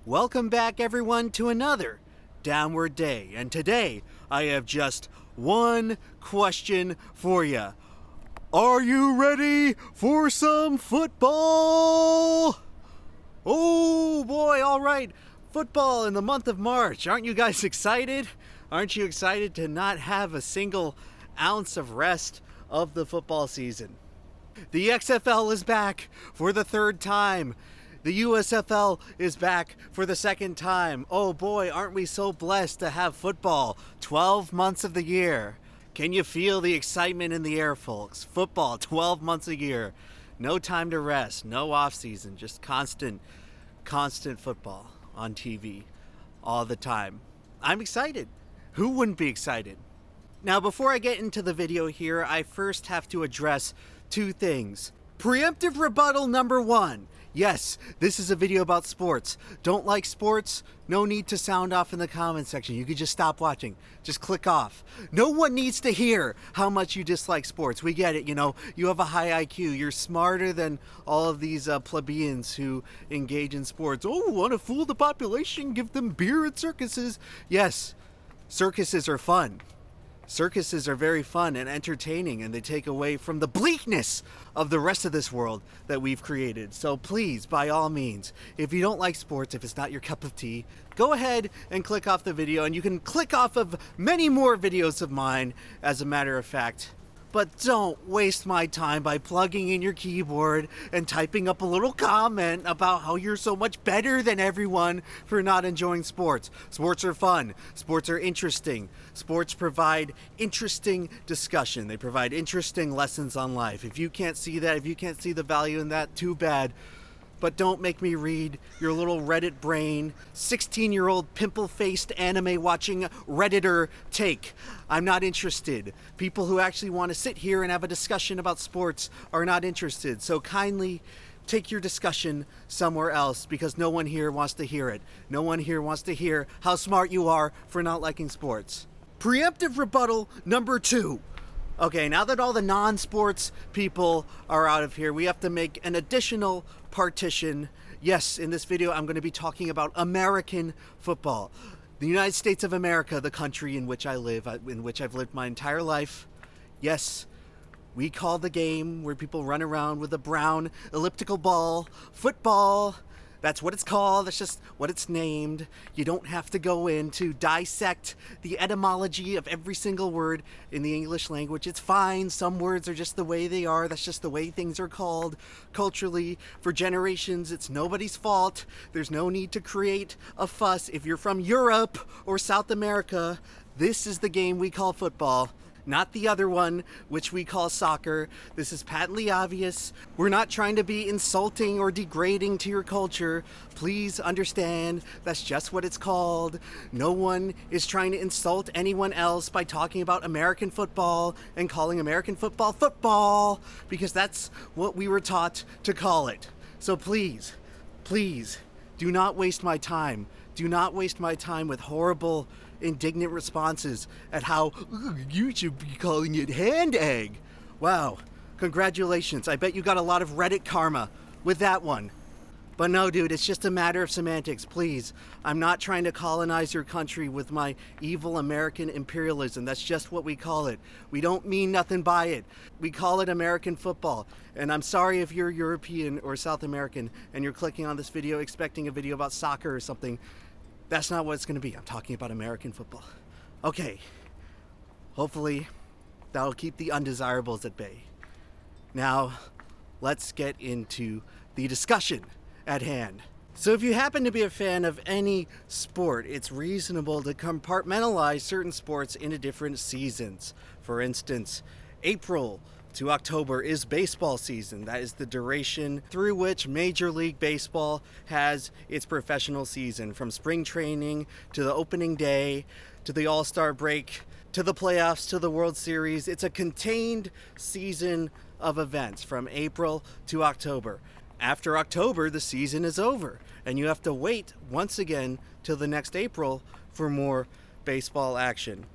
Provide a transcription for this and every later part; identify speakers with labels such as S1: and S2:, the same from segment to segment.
S1: Welcome back, everyone, to another Downward Day. And today, I have just one question for you. Are you ready for some football? Oh boy, all right. Football in the month of March. Aren't you guys excited? Aren't you excited to not have a single ounce of rest of the football season? The XFL is back for the third time. The USFL is back for the second time. Oh boy, aren't we so blessed to have football 12 months of the year. Can you feel the excitement in the air, folks? Football 12 months a year. No time to rest, no off season, just constant football on TV all the time. I'm excited. Who wouldn't be excited? Now, before I get into the video here, I first have to address two things. Preemptive rebuttal number one. Yes, this is a video about sports. Don't like sports? No need to sound off in the comment section. You could just stop watching. Just click off. No one needs to hear how much you dislike sports. We get it, you have a high IQ. You're smarter than all of these plebeians who engage in sports. Oh, want to fool the population? Give them beer at circuses. Yes, circuses are fun. Circuses are very fun and entertaining, and they take away from the bleakness of the rest of this world that we've created. So please, by all means, if you don't like sports, if it's not your cup of tea, go ahead and click off the video, and you can click off of many more videos of mine, as a matter of fact. But don't waste my time by plugging in your keyboard and typing up a little comment about how you're so much better than everyone for not enjoying sports. Sports are fun. Sports are interesting. Sports provide interesting discussion. They provide interesting lessons on life. If you can't see that, if you can't see the value in that, too bad. But don't make me read your little Reddit brain, 16-year-old pimple-faced anime-watching Redditor take. I'm not interested. People who actually want to sit here and have a discussion about sports are not interested. So kindly take your discussion somewhere else, because no one here wants to hear it. No one here wants to hear how smart you are for not liking sports. Preemptive rebuttal number two. Okay, now that all the non-sports people are out of here, we have to make an additional partition. Yes, in this video, I'm going to be talking about American football. The United States of America, the country in which I live, in which I've lived my entire life. Yes, we call the game where people run around with a brown elliptical ball football. That's what it's called. That's just what it's named. You don't have to go in to dissect the etymology of every single word in the English language. It's fine. Some words are just the way they are. That's just the way things are called culturally for generations. It's nobody's fault. There's no need to create a fuss. If you're from Europe or South America, this is the game we call football. Not the other one, which we call soccer. This is patently obvious. We're not trying to be insulting or degrading to your culture. Please understand, that's just what it's called. No one is trying to insult anyone else by talking about American football and calling American football football, because that's what we were taught to call it. So please, do not waste my time. Do not waste my time with horrible, indignant responses at how you should be calling it hand egg. Wow, congratulations. I bet you got a lot of Reddit karma with that one. But no, dude, it's just a matter of semantics, please. I'm not trying to colonize your country with my evil American imperialism. That's just what we call it. We don't mean nothing by it. We call it American football. And I'm sorry if you're European or South American and you're clicking on this video expecting a video about soccer or something. That's not what it's going to be. I'm talking about American football. Okay. Hopefully, that'll keep the undesirables at bay. Now, let's get into the discussion at hand. So if you happen to be a fan of any sport, it's reasonable to compartmentalize certain sports into different seasons. For instance, April to October is baseball season. That is the duration through which Major League Baseball has its professional season, from spring training to the opening day to the All-Star break to the playoffs to the World Series. It's a contained season of events from April to October. After October, the season is over, and you have to wait once again till the next April for more baseball action.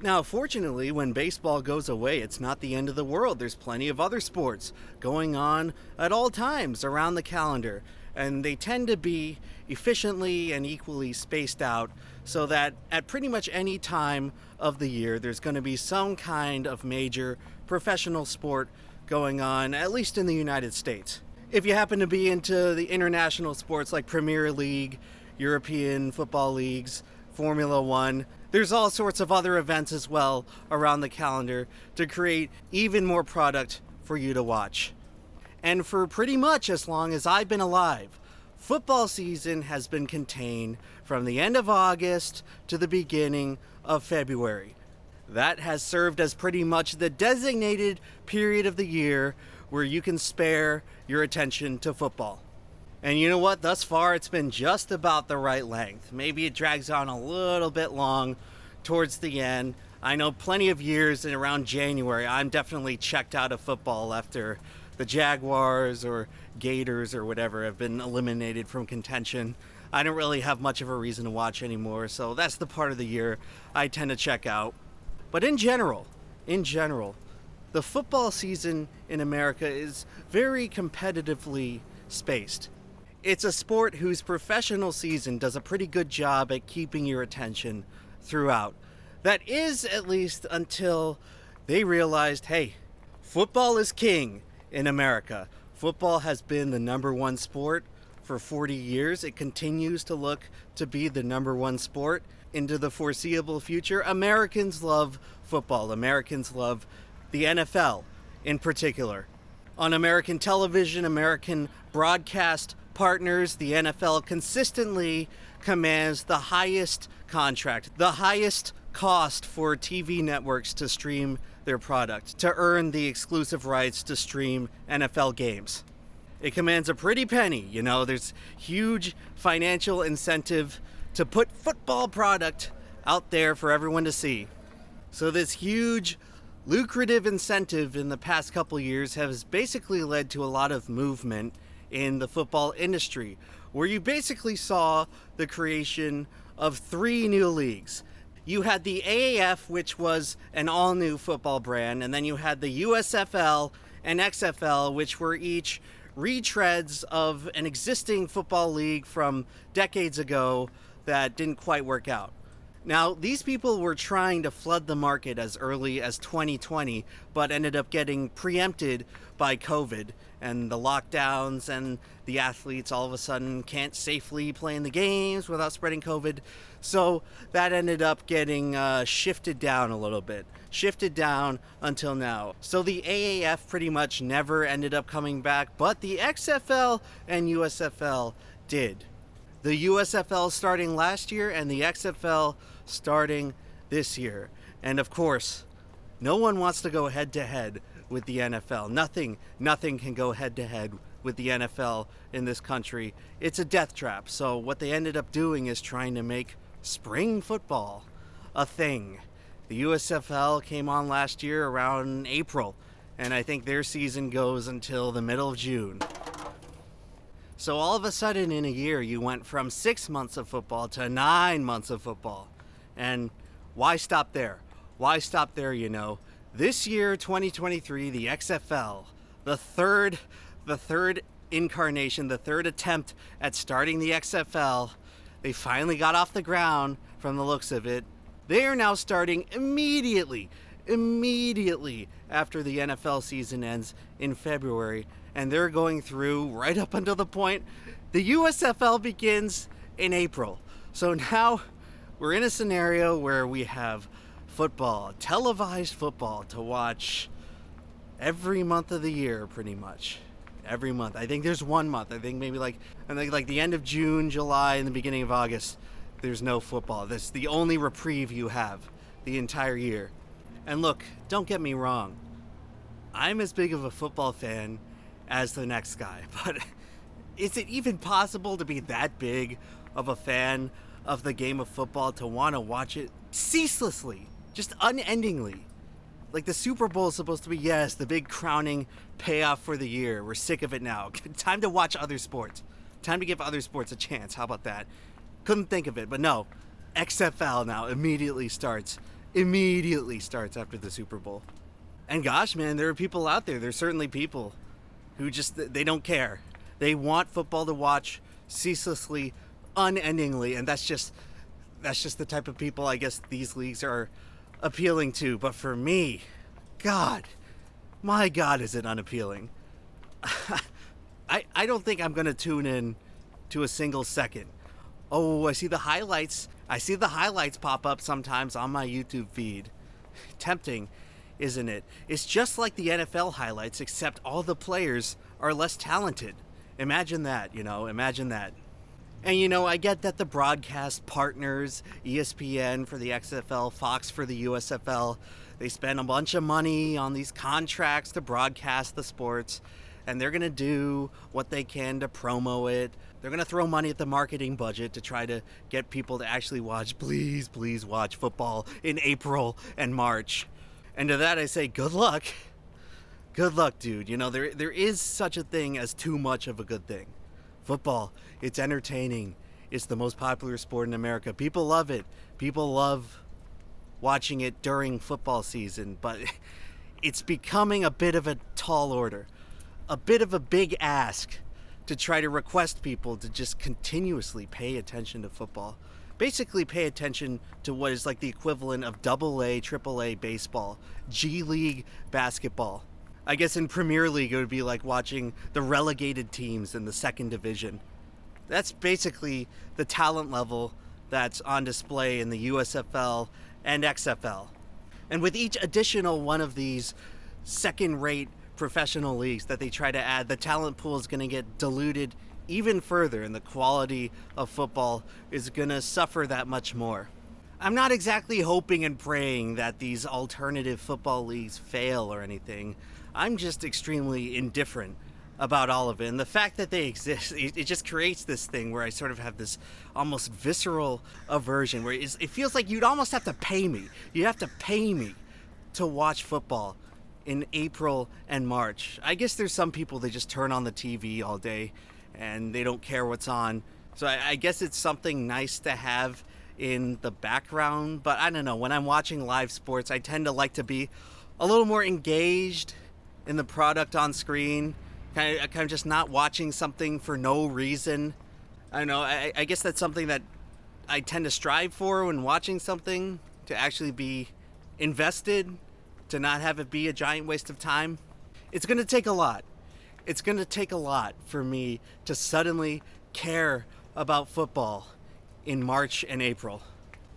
S1: Now, fortunately, when baseball goes away, it's not the end of the world. There's plenty of other sports going on at all times around the calendar, and they tend to be efficiently and equally spaced out so that at pretty much any time of the year there's going to be some kind of major professional sport going on, at least in the United States. If you happen to be into the international sports like Premier League, European football leagues, Formula One, there's all sorts of other events as well around the calendar to create even more product for you to watch. And for pretty much as long as I've been alive, football season has been contained from the end of August to the beginning of February. That has served as pretty much the designated period of the year where you can spare your attention to football. And you know what? Thus far, it's been just about the right length. Maybe it drags on a little bit long towards the end. I know plenty of years and around January, I'm definitely checked out of football after the Jaguars or Gators or whatever have been eliminated from contention. I don't really have much of a reason to watch anymore, so that's the part of the year I tend to check out. But in general, the football season in America is very competitively spaced. It's a sport whose professional season does a pretty good job at keeping your attention throughout. That is, at least until they realized, hey, football is king in America. Football has been the number one sport for 40 years. It continues to look to be the number one sport into the foreseeable future. Americans love football. Americans love the NFL in particular. On American television, American broadcast partners, the NFL consistently commands the highest contract, the highest cost for TV networks to stream their product, to earn the exclusive rights to stream NFL games. It commands a pretty penny, there's huge financial incentive to put football product out there for everyone to see. So this huge lucrative incentive in the past couple years has basically led to a lot of movement in the football industry, where you basically saw the creation of 3 new leagues. You had the AAF, which was an all-new football brand, and then you had the USFL and XFL, which were each retreads of an existing football league from decades ago that didn't quite work out. Now, these people were trying to flood the market as early as 2020, but ended up getting preempted by COVID and the lockdowns, and the athletes all of a sudden can't safely play in the games without spreading COVID. So that ended up getting shifted down a little bit, shifted down until now. So the AAF pretty much never ended up coming back, but the XFL and USFL did. The USFL starting last year and the XFL starting this year. And of course, no one wants to go head to head with the NFL. Nothing can go head to head with the NFL in this country. It's a death trap. So what they ended up doing is trying to make spring football a thing. The USFL came on last year around April, and I think their season goes until the middle of June. So all of a sudden in a year, you went from 6 months of football to 9 months of football. And why stop there? Why stop there, This year, 2023, the XFL, the third incarnation, the third attempt at starting the XFL, they finally got off the ground from the looks of it. They are now starting immediately after the NFL season ends in February. And they're going through right up until the point the USFL begins in April. So now we're in a scenario where we have football, televised football to watch every month of the year, pretty much. Every month. I think there's 1 month. I think maybe like the end of June, July, and the beginning of August, there's no football. That's the only reprieve you have the entire year. And look, don't get me wrong. I'm as big of a football fan as the next guy, but is it even possible to be that big of a fan of the game of football to want to watch it ceaselessly, just unendingly? Like the Super Bowl is supposed to be, yes, the big crowning payoff for the year. We're sick of it now. Time to watch other sports. Time to give other sports a chance. How about that? Couldn't think of it, but no. XFL now immediately starts after the Super Bowl. And gosh, man, there are people out there. There's certainly people who just, they don't care. They want football to watch ceaselessly unendingly, and that's just the type of people I guess these leagues are appealing to. But for me, God, my God, is it unappealing. I don't think I'm going to tune in to a single second. Oh, I see the highlights pop up sometimes on my YouTube feed. Tempting, isn't it? It's just like the NFL highlights, except all the players are less talented. Imagine that, imagine that. And I get that the broadcast partners, ESPN for the XFL, Fox for the USFL, they spend a bunch of money on these contracts to broadcast the sports, and they're going to do what they can to promo it. They're going to throw money at the marketing budget to try to get people to actually watch, please watch football in April and March. And to that I say, good luck. Good luck, dude. There is such a thing as too much of a good thing. Football, it's entertaining. It's the most popular sport in America. People love it. People love watching it during football season, but it's becoming a bit of a tall order. A bit of a big ask to try to request people to just continuously pay attention to football. Basically pay attention to what is like the equivalent of AA, AAA baseball, G League basketball. I guess in Premier League it would be like watching the relegated teams in the second division. That's basically the talent level that's on display in the USFL and XFL. And with each additional one of these second-rate professional leagues that they try to add, the talent pool is going to get diluted even further, and the quality of football is going to suffer that much more. I'm not exactly hoping and praying that these alternative football leagues fail or anything. I'm just extremely indifferent about all of it. And the fact that they exist, it just creates this thing where I sort of have this almost visceral aversion where it feels like you'd almost have to pay me. You'd have to pay me to watch football in April and March. I guess there's some people that just turn on the TV all day and they don't care what's on. So I guess it's something nice to have in the background. But I don't know, when I'm watching live sports, I tend to like to be a little more engaged in the product on screen. Kind of just not watching something for no reason. I don't know, I guess that's something that I tend to strive for when watching something, to actually be invested, to not have it be a giant waste of time. It's going to take a lot. It's going to take a lot for me to suddenly care about football in March and April.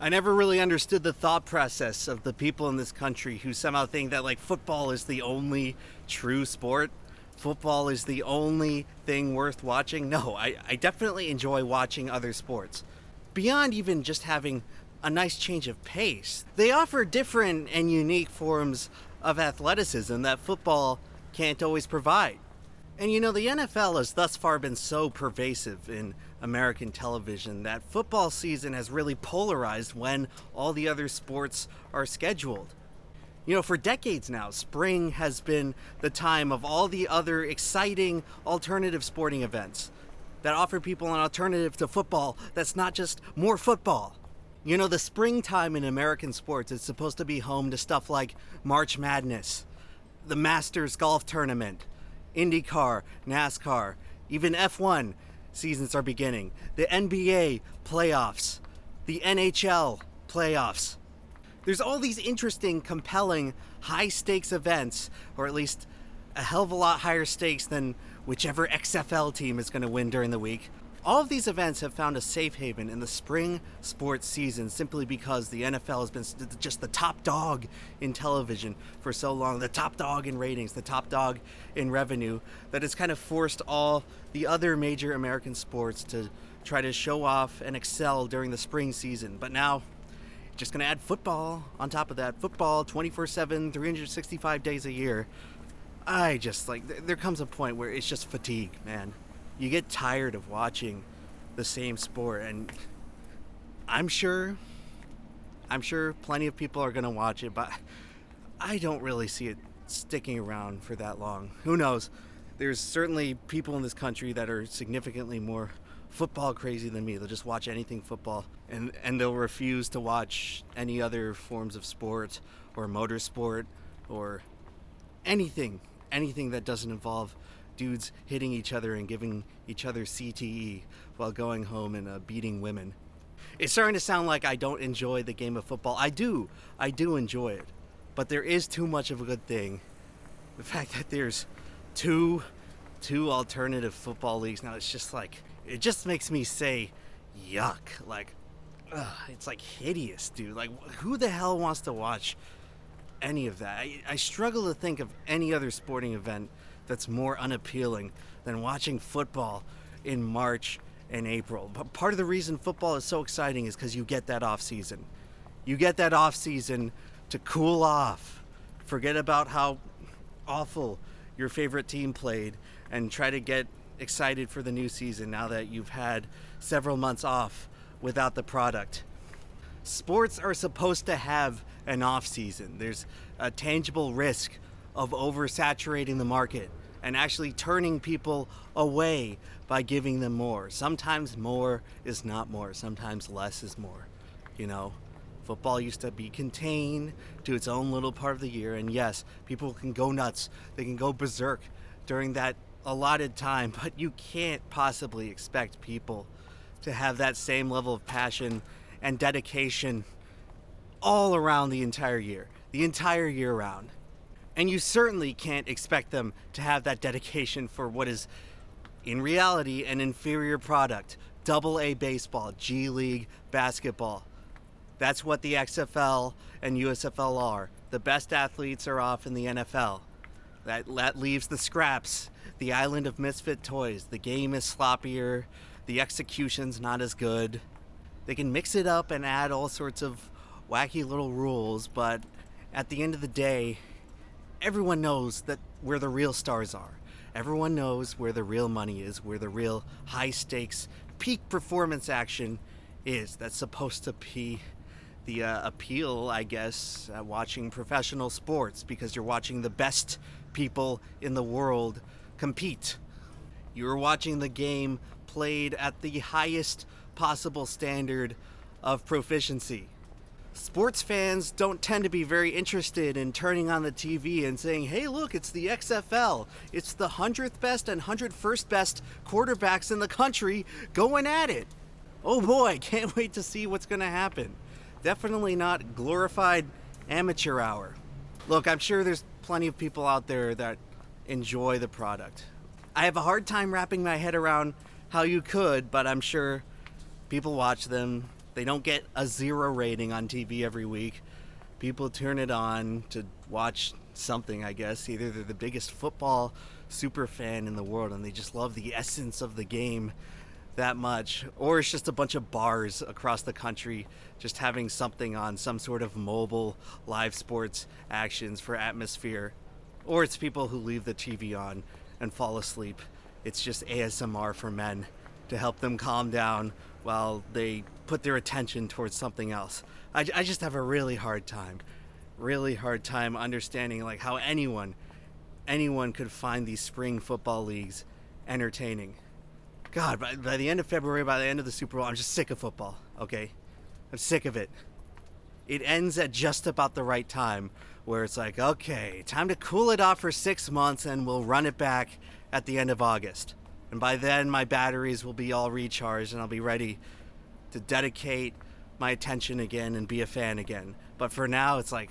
S1: I never really understood the thought process of the people in this country who somehow think that like football is the only true sport. Football is the only thing worth watching. No, I definitely enjoy watching other sports. Beyond even just having a nice change of pace, they offer different and unique forms of athleticism that football can't always provide. And the NFL has thus far been so pervasive in American television that football season has really polarized when all the other sports are scheduled. For decades now, spring has been the time of all the other exciting alternative sporting events that offer people an alternative to football that's not just more football. The springtime in American sports is supposed to be home to stuff like March Madness, the Masters Golf Tournament, IndyCar, NASCAR, even F1 seasons are beginning, the NBA playoffs, the NHL playoffs. There's all these interesting, compelling, high-stakes events, or at least a hell of a lot higher stakes than whichever XFL team is going to win during the week. All of these events have found a safe haven in the spring sports season simply because the NFL has been just the top dog in television for so long, the top dog in ratings, the top dog in revenue, that it's kind of forced all the other major American sports to try to show off and excel during the spring season. But now, just going to add football on top of that. Football 24/7, 365 days a year. There comes a point where it's just fatigue, man. You get tired of watching the same sport, and I'm sure plenty of people are going to watch it, but I don't really see it sticking around for that long. Who knows? There's certainly people in this country that are significantly more football crazy than me. They'll just watch anything football, and they'll refuse to watch any other forms of sport or motorsport or anything that doesn't involve dudes hitting each other and giving each other CTE while going home and beating women. It's starting to sound like I don't enjoy the game of football. I do enjoy it. But there is too much of a good thing. The fact that there's two alternative football leagues now, it's just like, it just makes me say yuck. Like, it's like hideous, dude. Like, who the hell wants to watch any of that? I struggle to think of any other sporting event that's more unappealing than watching football in March and April. But part of the reason football is so exciting is because you get that off season. You get that off season to cool off, forget about how awful your favorite team played, and try to get excited for the new season now that you've had several months off without the product. Sports are supposed to have an off season. There's a tangible risk of oversaturating the market and actually turning people away by giving them more. Sometimes more is not more. Sometimes less is more. You know, football used to be contained to its own little part of the year, and yes, people can go nuts. They can go berserk during that allotted time, but you can't possibly expect people to have that same level of passion and dedication all around the entire year round. And you certainly can't expect them to have that dedication for what is, in reality, an inferior product. AA baseball, G League basketball. That's what the XFL and USFL are. The best athletes are off in the NFL. That leaves the scraps, the island of misfit toys. The game is sloppier, the execution's not as good. They can mix it up and add all sorts of wacky little rules, but at the end of the day, everyone knows that where the real stars are. Everyone knows where the real money is, where the real high stakes, peak performance action is. That's supposed to be the appeal, I guess, watching professional sports, because you're watching the best people in the world compete. You're watching the game played at the highest possible standard of proficiency. Sports fans don't tend to be very interested in turning on the TV and saying, hey, look, it's the XFL. It's the 100th best and 101st best quarterbacks in the country going at it. Oh boy, can't wait to see what's going to happen. Definitely not glorified amateur hour. Look, I'm sure there's plenty of people out there that enjoy the product. I have a hard time wrapping my head around how you could, but I'm sure people watch them. They don't get a 0 rating on TV every week. People turn it on to watch something, I guess. Either they're the biggest football super fan in the world and they just love the essence of the game that much, or it's just a bunch of bars across the country just having something on, some sort of mobile live sports actions for atmosphere, or it's people who leave the TV on and fall asleep. It's just ASMR for men to help them calm down while they put their attention towards something else. I just have a really hard time understanding like how anyone could find these spring football leagues entertaining. God, by the end of February, by the end of the Super Bowl, I'm just sick of football, okay? I'm sick of it. It ends at just about the right time where it's like, okay, time to cool it off for 6 months and we'll run it back at the end of August. And by then, my batteries will be all recharged and I'll be ready to dedicate my attention again and be a fan again. But for now, it's like,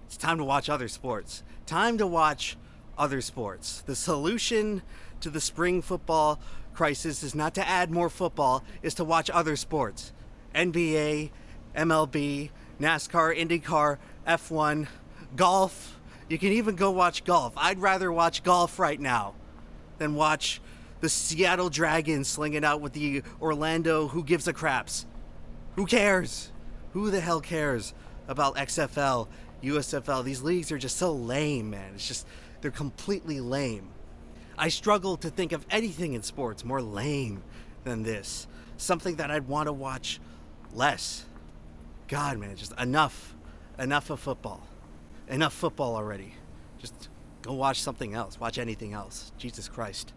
S1: it's time to watch other sports. Time to watch other sports. The solution to the spring football crisis is not to add more football, is to watch other sports. NBA, MLB, NASCAR, IndyCar, F1, golf. You can even go watch golf. I'd rather watch golf right now than watch the Seattle Dragons sling it out with the Orlando who gives a craps. Who cares? Who the hell cares about XFL, USFL? These leagues are just so lame, man. It's just, they're completely lame. I struggle to think of anything in sports more lame than this. Something that I'd want to watch less. God, man, just enough of football. Enough football already. Just go watch something else. Watch anything else. Jesus Christ.